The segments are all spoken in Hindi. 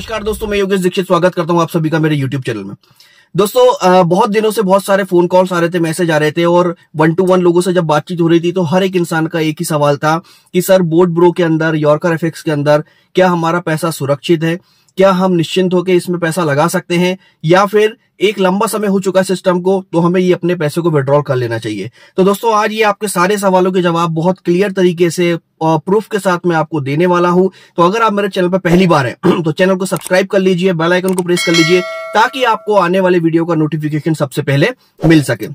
नमस्कार दोस्तों, मैं योगेश दीक्षित स्वागत करता हूं आप सभी का मेरे YouTube चैनल में। दोस्तों बहुत दिनों से बहुत सारे फोन कॉल्स आ रहे थे, मैसेज आ रहे थे और 1 to 1 लोगों से जब बातचीत हो रही थी तो हर एक इंसान का एक ही सवाल था कि सर बोट ब्रो के अंदर, यॉर्कर एफएक्स के अंदर क्या हमारा पैसा सुरक्षित है? क्या हम निश्चिंत होकर इसमें पैसा लगा सकते हैं या फिर एक लंबा समय हो चुका सिस्टम को तो हमें ये अपने पैसे को विड्रॉल कर लेना चाहिए। तो दोस्तों आज ये आपके सारे सवालों के जवाब बहुत क्लियर तरीके से प्रूफ के साथ मैं आपको देने वाला हूं। तो अगर आप मेरे चैनल पर पहली बार हैं तो चैनल को सब्सक्राइब कर लीजिए, बेल आइकन को प्रेस कर लीजिए ताकि आपको आने वाले वीडियो का नोटिफिकेशन सबसे पहले मिल सके।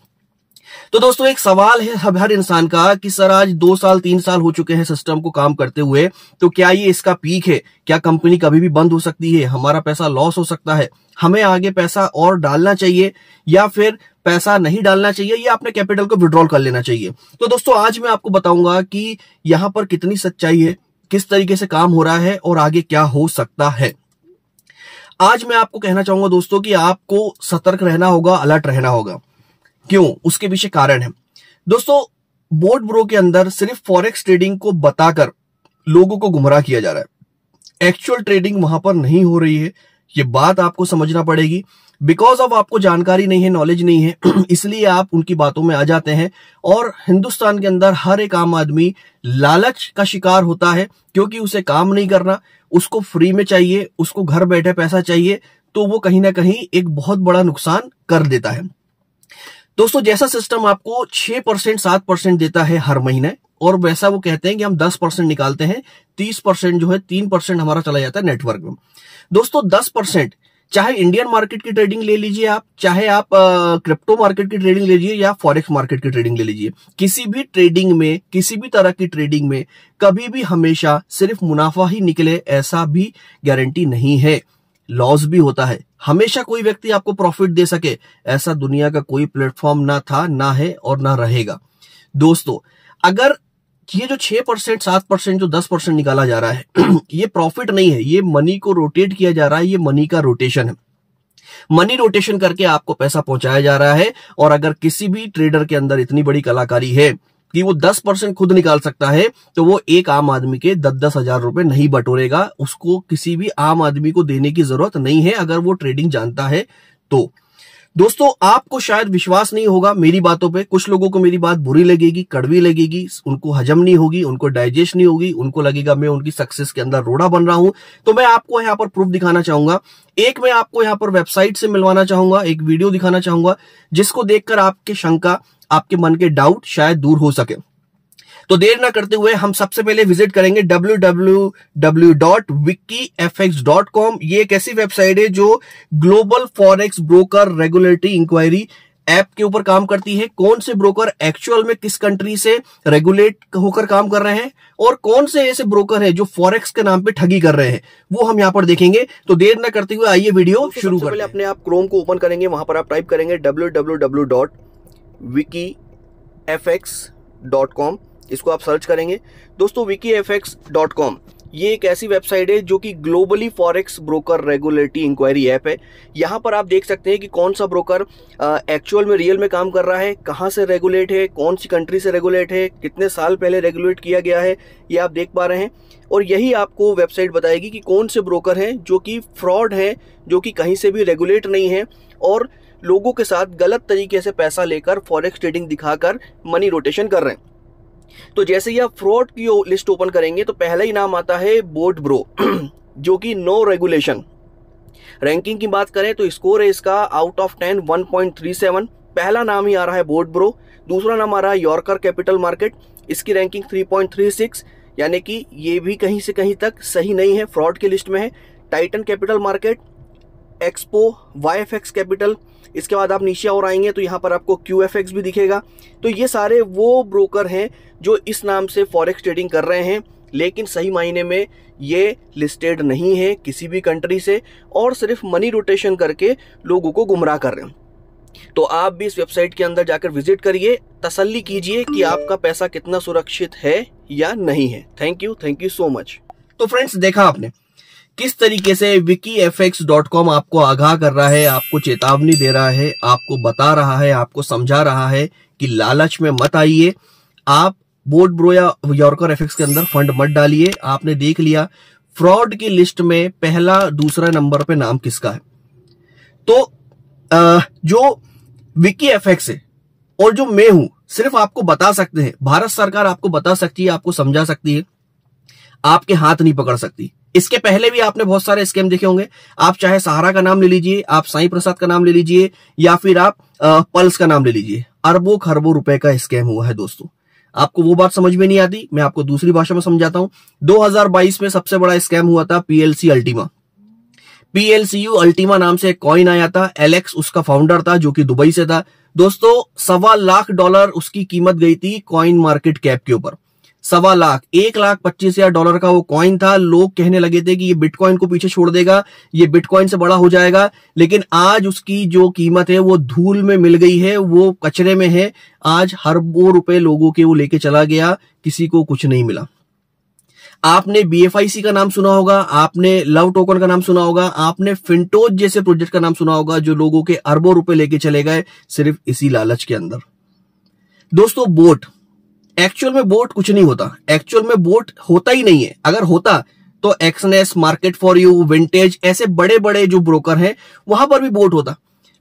तो दोस्तों एक सवाल है हर इंसान का कि सर आज 2 साल 3 साल हो चुके हैं सिस्टम को काम करते हुए, तो क्या ये इसका पीक है? क्या कंपनी कभी भी बंद हो सकती है? हमारा पैसा लॉस हो सकता है? हमें आगे पैसा और डालना चाहिए या फिर पैसा नहीं डालना चाहिए या अपने कैपिटल को विड्रॉल कर लेना चाहिए? तो दोस्तों आज मैं आपको बताऊंगा कि यहां पर कितनी सच्चाई है, किस तरीके से काम हो रहा है और आगे क्या हो सकता है। आज मैं आपको कहना चाहूंगा दोस्तों कि आपको सतर्क रहना होगा, अलर्ट रहना होगा। क्यों? उसके पीछे कारण है। दोस्तों बोट ब्रो के अंदर सिर्फ फॉरेक्स ट्रेडिंग को बताकर लोगों को गुमराह किया जा रहा है। एक्चुअल ट्रेडिंग वहां पर नहीं हो रही है, ये बात आपको समझना पड़ेगी। बिकॉज ऑफ आपको जानकारी नहीं है, नॉलेज नहीं है, इसलिए आप उनकी बातों में आ जाते हैं और हिंदुस्तान के अंदर हर एक आम आदमी लालच का शिकार होता है क्योंकि उसे काम नहीं करना, उसको फ्री में चाहिए, उसको घर बैठे पैसा चाहिए, तो वो कहीं ना कहीं एक बहुत बड़ा नुकसान कर देता है। दोस्तों जैसा सिस्टम आपको 6% 7% देता है हर महीने और वैसा वो कहते हैं कि हम 10% निकालते हैं, 30% जो है 3% हमारा चला जाता है नेटवर्क में। दोस्तों 10% चाहे इंडियन मार्केट की ट्रेडिंग ले लीजिए आप, चाहे आप क्रिप्टो मार्केट की ट्रेडिंग ले लीजिए या फॉरेक्स मार्केट की ट्रेडिंग ले लीजिए, किसी भी ट्रेडिंग में, किसी भी तरह की ट्रेडिंग में कभी भी हमेशा सिर्फ मुनाफा ही निकले ऐसा भी गारंटी नहीं है, लॉस भी होता है। हमेशा कोई व्यक्ति आपको प्रॉफिट दे सके ऐसा दुनिया का कोई प्लेटफॉर्म ना था, ना है और ना रहेगा। दोस्तों अगर ये जो 6% 7% जो 10% निकाला जा रहा है ये प्रॉफिट नहीं है, ये मनी को रोटेट किया जा रहा है, ये मनी का रोटेशन है। मनी रोटेशन करके आपको पैसा पहुंचाया जा रहा है और अगर किसी भी ट्रेडर के अंदर इतनी बड़ी कलाकारी है कि वो 10% खुद निकाल सकता है तो वो एक आम आदमी के 10-10 हजार रुपए नहीं बटोरेगा। उसको किसी भी आम आदमी को देने की जरूरत नहीं है अगर वो ट्रेडिंग जानता है तो। दोस्तों आपको शायद विश्वास नहीं होगा मेरी बातों पे, कुछ लोगों को मेरी बात बुरी लगेगी, कड़वी लगेगी, उनको हजम नहीं होगी, उनको डाइजेस्ट नहीं होगी, उनको लगेगा मैं उनकी सक्सेस के अंदर रोड़ा बन रहा हूं। तो मैं आपको यहां पर प्रूफ दिखाना चाहूंगा। एक मैं आपको यहां पर वेबसाइट से मिलवाना चाहूंगा, एक वीडियो दिखाना चाहूंगा जिसको देखकर आपके शंका, आपके मन के डाउट शायद दूर हो सके। तो देर ना करते हुए हम सबसे पहले विजिट करेंगे www.wikifx.com। ये एक ऐसी वेबसाइट है जो global forex broker regulatory inquiry app के ऊपर काम करती है। कौन से ब्रोकर एक्चुअल में किस कंट्री से रेगुलेट होकर काम कर रहे हैं और कौन से ऐसे ब्रोकर हैं जो फॉरेक्स के नाम पे ठगी कर रहे हैं, वो हम यहां पर देखेंगे। तो देर ना करते हुए आइए वीडियो शुरू करते हैं। पहले अपने आप क्रोम को ओपन करेंगे, वहां पर आप टाइप करेंगे www.wikifx.com। इसको आप सर्च करेंगे। दोस्तों wikifx.com ये एक ऐसी वेबसाइट है जो कि globally forex broker regulatory inquiry app है। यहाँ पर आप देख सकते हैं कि कौन सा ब्रोकर एक्चुअल में रियल में काम कर रहा है, कहाँ से रेगुलेट है, कौन सी कंट्री से रेगुलेट है, कितने साल पहले रेगुलेट किया गया है, ये आप देख पा रहे हैं। और यही आपको वेबसाइट बताएगी कि कौन से ब्रोकर हैं जो कि फ्रॉड हैं, जो कि कहीं से भी रेगुलेट नहीं है और लोगों के साथ गलत तरीके से पैसा लेकर फॉरेक्स ट्रेडिंग दिखाकर मनी रोटेशन कर रहे हैं। तो जैसे ही आप फ्रॉड की लिस्ट ओपन करेंगे तो पहला ही नाम आता है बोट ब्रो जो कि नो रेगुलेशन। रैंकिंग की बात करें तो स्कोर है इसका आउट ऑफ 10 1.37। पहला नाम ही आ रहा है बोट ब्रो। दूसरा नाम आ रहा है यॉर्कर कैपिटल मार्केट, इसकी रैंकिंग 3.36, यानी कि ये भी कहीं से कहीं तक सही नहीं है, फ्रॉड की लिस्ट में है। Titan capital market, expo, YFX capital, इसके बाद आप नीचे और आएंगे तो यहाँ पर आपको QFX भी दिखेगा। तो ये सारे वो ब्रोकर हैं जो इस नाम से फॉरेक्स ट्रेडिंग कर रहे हैं, लेकिन सही मायने में ये लिस्टेड नहीं है किसी भी कंट्री से और सिर्फ मनी रोटेशन करके लोगों को गुमराह कर रहे हैं। तो आप भी इस वेबसाइट के अंदर जाकर विजिट करिए, तसल्ली कीजिए कि आपका पैसा कितना सुरक्षित है या नहीं है। Thank you so much. तो फ्रेंड्स देखा आपने किस तरीके से wikifx.com आपको आगाह कर रहा है, आपको चेतावनी दे रहा है, आपको बता रहा है, आपको समझा रहा है कि लालच में मत आइए, आप बोट ब्रो या यॉर्कर एफएक्स के अंदर फंड मत डालिए। आपने देख लिया फ्रॉड की लिस्ट में पहला दूसरा नंबर पे नाम किसका है? तो जो विकी एफएक्स है और जो मैं हूं, सिर्फ आपको बता सकते हैं, भारत सरकार आपको बता सकती है, आपको समझा सकती है, आपके हाथ नहीं पकड़ सकती। इसके पहले भी आपने बहुत सारे स्कैम देखे होंगे। आप चाहे सहारा का नाम ले लीजिए, आप साईं प्रसाद का नाम ले लीजिए, या फिर आप पल्स का नाम ले लीजिए। अरबों खरबों रुपए का स्कैम हुआ है दोस्तों। आपको वो बात समझ में नहीं आती, मैं आपको दूसरी भाषा में समझाता हूं। 2022 में सबसे बड़ा स्कैम हुआ था पीएलसी अल्टीमा। पीएलसीयू अल्टीमा नाम से एक कॉइन आया था, एलेक्स उसका फाउंडर था जो कि दुबई से था। दोस्तों $1.25 उसकी कीमत गई थी कॉइन मार्केट कैप के ऊपर। $1.25, $1,25,000 का वो कॉइन था। लोग कहने लगे थे कि ये बिटकॉइन को पीछे छोड़ देगा, ये बिटकॉइन से बड़ा हो जाएगा, लेकिन आज उसकी जो कीमत है वो धूल में मिल गई है, वो कचरे में है। आज अरबों रुपए लोगों के वो लेके चला गया, किसी को कुछ नहीं मिला। आपने BFIC का नाम सुना होगा, आपने लव टोकन का नाम सुना होगा, आपने फिंटोज जैसे प्रोजेक्ट का नाम सुना होगा, जो लोगों के अरबों रुपए लेके चले गए सिर्फ इसी लालच के अंदर। दोस्तों बोट, एक्चुअल में बोट कुछ नहीं होता, एक्चुअल में बोट होता ही नहीं है। अगर होता तो Exness, market for you, vintage, ऐसे बड़े बड़े जो ब्रोकर हैं वहां पर भी बोट होता।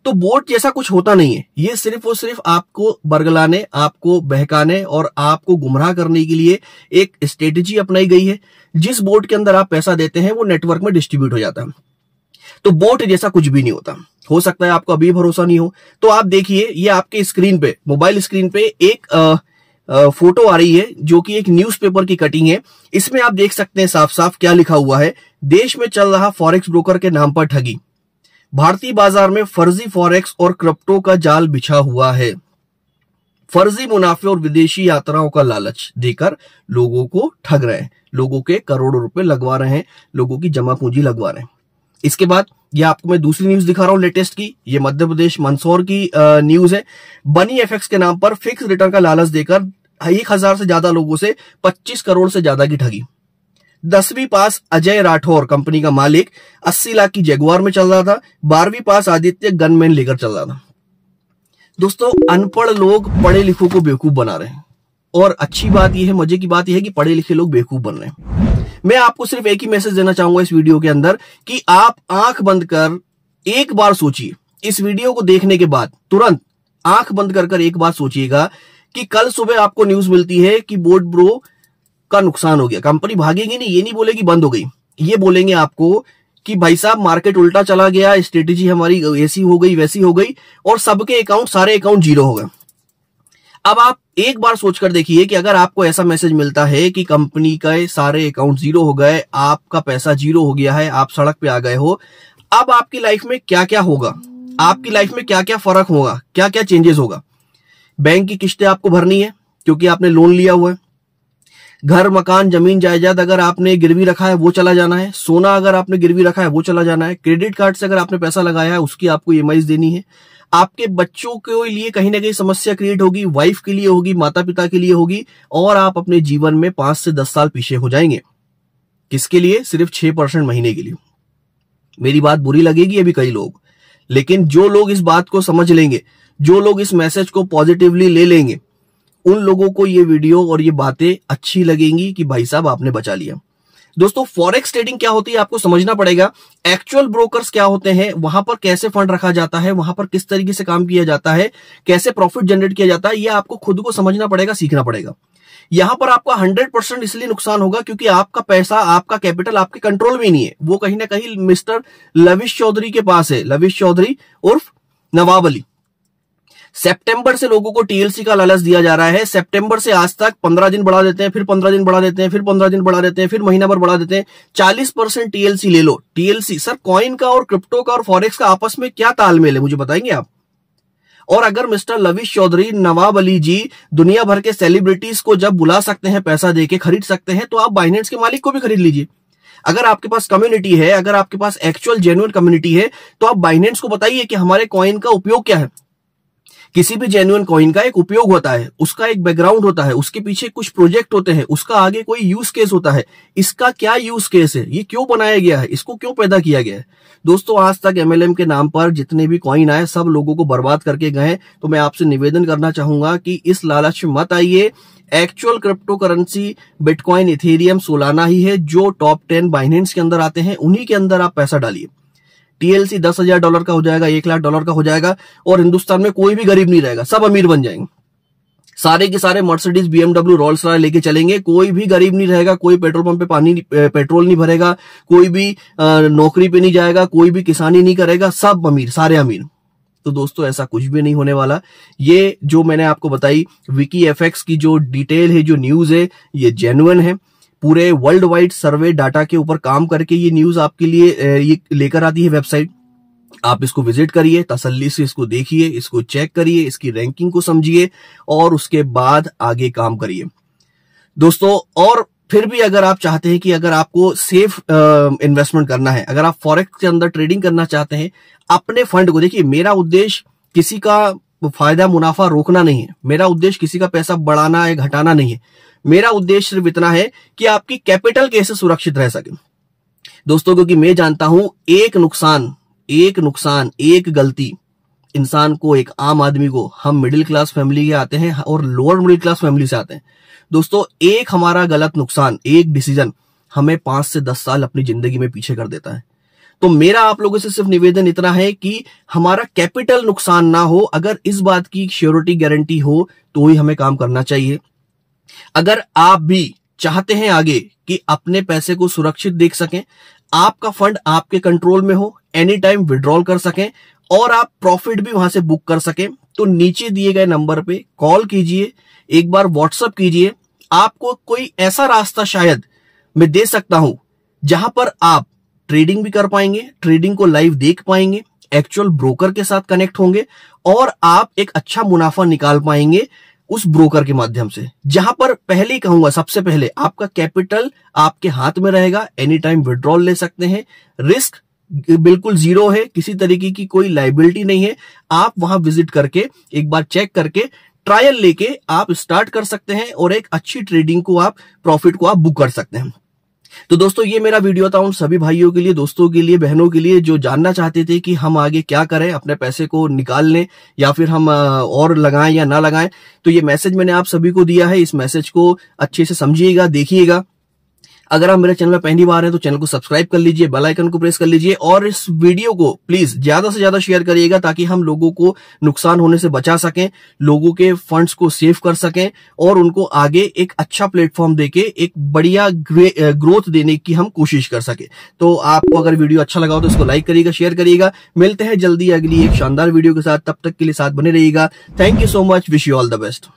तो बोट जैसा कुछ होता नहीं है। ये सिर्फ और सिर्फ आपको बरगलाने, आपको बहकाने और आपको गुमराह करने के लिए एक स्ट्रेटेजी अपनाई गई है। जिस बोट के अंदर आप पैसा देते हैं वो नेटवर्क में डिस्ट्रीब्यूट हो जाता है। तो बोट जैसा कुछ भी नहीं होता। हो सकता है आपको अभी भरोसा नहीं हो, तो आप देखिए, ये आपके स्क्रीन पे, मोबाइल स्क्रीन पे एक फोटो आ रही है जो कि एक न्यूज़पेपर की कटिंग है। इसमें आप देख सकते हैं साफ साफ क्या लिखा हुआ है, देश में चल रहा फॉरेक्स ब्रोकर के नाम पर ठगी, भारतीय बाजार में फर्जी फॉरेक्स और क्रिप्टो का जाल बिछा हुआ है, फर्जी मुनाफे और विदेशी यात्राओं का लालच देकर लोगों को ठग रहे हैं, लोगों के करोड़ों रुपए लगवा रहे हैं, लोगों की जमा पूंजी लगवा रहे हैं। इसके बाद ये आपको मैं दूसरी न्यूज दिखा रहा हूं लेटेस्ट की। ये मध्य प्रदेश मंदसौर की न्यूज है। बनी एफएक्स के नाम पर फिक्स रिटर्न का लालच देकर 1000 से ज्यादा लोगों से 25 करोड़ से ज्यादा की ठगी। 10वीं पास अजय राठौर कंपनी का मालिक 80 लाख की जगुआर में चल रहा था। 12वीं पास आदित्य गनमैन लेकर चल रहा था। दोस्तों अनपढ़ लोग पढ़े लिखों को बेवकूफ बना रहे हैं, और अच्छी बात यह है, मजे की बात यह है कि पढ़े लिखे लोग बेवकूफ बन रहे हैं। मैं आपको सिर्फ एक ही मैसेज देना चाहूंगा इस वीडियो के अंदर कि आप आंख बंद कर एक बार सोचिए, इस वीडियो को देखने के बाद तुरंत आंख बंद कर एक बार सोचिएगा कि कल सुबह आपको न्यूज मिलती है कि बोट ब्रो का नुकसान हो गया। कंपनी भागेगी नहीं, ये नहीं बोलेगी बंद हो गई, ये बोलेंगे आपको कि भाई साहब मार्केट उल्टा चला गया, स्ट्रेटेजी हमारी ऐसी हो गई वैसी हो गई, और सबके अकाउंट, सारे अकाउंट जीरो हो गए। अब आप एक बार सोचकर देखिए कि अगर आपको ऐसा मैसेज मिलता है कि कंपनी का सारे अकाउंट जीरो हो गए, आपका पैसा जीरो हो गया है, आप सड़क पे आ गए हो, अब आपकी लाइफ में क्या क्या होगा, आपकी लाइफ में क्या क्या फर्क होगा, क्या क्या चेंजेस होगा। बैंक की किस्तें आपको भरनी है क्योंकि आपने लोन लिया हुआ है। घर, मकान, जमीन जायदाद अगर आपने गिरवी रखा है वो चला जाना है। सोना अगर आपने गिरवी रखा है वो चला जाना है। क्रेडिट कार्ड से अगर आपने पैसा लगाया है उसकी आपको ईएमआई देनी है। आपके बच्चों के लिए कहीं ना कहीं समस्या क्रिएट होगी, वाइफ के लिए होगी, माता पिता के लिए होगी, और आप अपने जीवन में 5 से 10 साल पीछे हो जाएंगे। किसके लिए? सिर्फ 6% महीने के लिए। मेरी बात बुरी लगेगी अभी कई लोग, लेकिन जो लोग इस बात को समझ लेंगे, जो लोग इस मैसेज को पॉजिटिवली ले लेंगे, उन लोगों को ये वीडियो और ये बातें अच्छी लगेंगी कि भाई साहब आपने बचा लिया। दोस्तों फॉरेक्स ट्रेडिंग क्या होती है आपको समझना पड़ेगा। एक्चुअल ब्रोकर्स क्या होते हैं, वहां पर कैसे फंड रखा जाता है, वहां पर किस तरीके से काम किया जाता है, कैसे प्रॉफिट जनरेट किया जाता है, ये आपको खुद को समझना पड़ेगा, सीखना पड़ेगा। यहां पर आपका 100% इसलिए नुकसान होगा क्योंकि आपका पैसा, आपका कैपिटल आपके कंट्रोल में नहीं है, वो कहीं ना कहीं मिस्टर लविश चौधरी के पास है। लविश चौधरी उर्फ नवाब अली। सितंबर से लोगों को टीएलसी का लालच दिया जा रहा है। सितंबर से आज तक 15 दिन बढ़ा देते हैं, फिर 15 दिन बढ़ा देते हैं, फिर 15 दिन बढ़ा देते हैं, फिर महीना भर बढ़ा देते हैं। 40% टीएलसी ले लो। टीएलसी सर, कॉइन का और क्रिप्टो का और फॉरेक्स का आपस में क्या तालमेल है, मुझे बताएंगे आप? और अगर मिस्टर लविश चौधरी, नवाब अली जी दुनिया भर के सेलिब्रिटीज को जब बुला सकते हैं, पैसा देके खरीद सकते हैं, तो आप बाइनेंस के मालिक को भी खरीद लीजिए। अगर आपके पास कम्युनिटी है, अगर आपके पास एक्चुअल जेन्युइन कम्युनिटी है, तो आप बाइनेंस को बताइए कि हमारे कॉइन का उपयोग क्या है, किसी भी जेन्युइन कॉइन का एक उपयोग होता है, उसका एक बैकग्राउंड होता है, उसके पीछे कुछ प्रोजेक्ट होते हैं, उसका आगे कोई यूज केस होता है। इसका क्या यूज केस है, ये क्यों बनाया गया है, इसको क्यों पैदा किया गया है। दोस्तों आज तक MLM के नाम पर जितने भी कॉइन आए सब लोगों को बर्बाद करके गए। तो मैं आपसे निवेदन करना चाहूंगा कि इस लालच में मत आइए। Actual crypto currency Bitcoin, Ethereum, Solana ही है जो टॉप 10 बाइनेंस के अंदर आते हैं, उन्हीं के अंदर आप पैसा डालिए। TLC $10,000 का हो जाएगा, $1,00,000 का हो जाएगा और हिंदुस्तान में कोई भी गरीब नहीं रहेगा, सब अमीर बन जाएंगे। सारे के सारे मर्सिडीज, BMW, रोल्स रॉयस लेके चलेंगे, कोई भी गरीब नहीं रहेगा, कोई पेट्रोल पंप पे पेट्रोल नहीं भरेगा, कोई भी नौकरी पे नहीं जाएगा, कोई भी किसानी नहीं करेगा, सब अमीर, सारे अमीर। तो दोस्तों ऐसा कुछ भी नहीं होने वाला। ये जो मैंने आपको बताई WikiFX की जो डिटेल है, जो न्यूज है, ये जेन्युइन है। पूरे वर्ल्ड वाइड सर्वे डाटा के ऊपर काम करके ये न्यूज आपके लिए ये लेकर आती है वेबसाइट। आप इसको विजिट करिए, तसल्ली से इसको देखिए, इसको चेक करिए, इसकी रैंकिंग को समझिए और उसके बाद आगे काम करिए दोस्तों। और फिर भी अगर आप चाहते हैं कि अगर आपको सेफ इन्वेस्टमेंट करना है, अगर आप फॉरेक्स के अंदर ट्रेडिंग करना चाहते हैं, अपने फंड को देखिए, मेरा उद्देश्य किसी का फायदा मुनाफा रोकना नहीं है, मेरा उद्देश्य किसी का पैसा बढ़ाना या घटाना नहीं है। मेरा उद्देश्य सिर्फ इतना है कि आपकी कैपिटल कैसे सुरक्षित रह सके दोस्तों। क्योंकि मैं जानता हूं एक नुकसान, एक गलती इंसान को, एक आम आदमी को, हम मिडिल क्लास फैमिली के आते हैं और लोअर मिडिल क्लास फैमिली से आते हैं दोस्तों, एक हमारा गलत नुकसान, एक डिसीजन हमें 5 से 10 साल अपनी जिंदगी में पीछे कर देता है। तो मेरा आप लोगों से सिर्फ निवेदन इतना है कि हमारा कैपिटल नुकसान ना हो। अगर इस बात की श्योरिटी गारंटी हो तो ही हमें काम करना चाहिए। अगर आप भी चाहते हैं आगे कि अपने पैसे को सुरक्षित देख सकें, आपका फंड आपके कंट्रोल में हो, एनी टाइम विड्रॉल कर सकें और आप प्रॉफिट भी वहां से बुक कर सकें, तो नीचे दिए गए नंबर पे कॉल कीजिए, एक बार व्हाट्सएप कीजिए। आपको कोई ऐसा रास्ता शायद मैं दे सकता हूं जहां पर आप ट्रेडिंग भी कर पाएंगे, ट्रेडिंग को लाइव देख पाएंगे, एक्चुअल ब्रोकर के साथ कनेक्ट होंगे और आप एक अच्छा मुनाफा निकाल पाएंगे उस ब्रोकर के माध्यम से। जहां पर पहले ही कहूंगा, सबसे पहले आपका कैपिटल आपके हाथ में रहेगा, एनी टाइम विड्रॉल ले सकते हैं, रिस्क बिल्कुल जीरो है, किसी तरीके की कोई लाइबिलिटी नहीं है। आप वहां विजिट करके एक बार चेक करके ट्रायल लेके आप स्टार्ट कर सकते हैं और एक अच्छी ट्रेडिंग को आप, प्रॉफिट को आप बुक कर सकते हैं। तो दोस्तों ये मेरा वीडियो था उन सभी भाइयों के लिए, दोस्तों के लिए, बहनों के लिए जो जानना चाहते थे कि हम आगे क्या करें, अपने पैसे को निकाल लें या फिर हम और लगाएं या ना लगाएं। तो ये मैसेज मैंने आप सभी को दिया है, इस मैसेज को अच्छे से समझिएगा, देखिएगा। अगर आप मेरे चैनल में पहली बार हैं तो चैनल को सब्सक्राइब कर लीजिए, बेल आइकन को प्रेस कर लीजिए और इस वीडियो को प्लीज ज्यादा से ज्यादा शेयर करिएगा ताकि हम लोगों को नुकसान होने से बचा सकें, लोगों के फंड्स को सेव कर सकें और उनको आगे एक अच्छा प्लेटफॉर्म देके एक बढ़िया ग्रोथ देने की हम कोशिश कर सके। तो आपको अगर वीडियो अच्छा लगा हो तो इसको लाइक करिएगा, शेयर करिएगा। मिलते हैं जल्दी अगली एक शानदार वीडियो के साथ, तब तक के लिए साथ बने रहिएगा। Thank you so much, wish you all the best.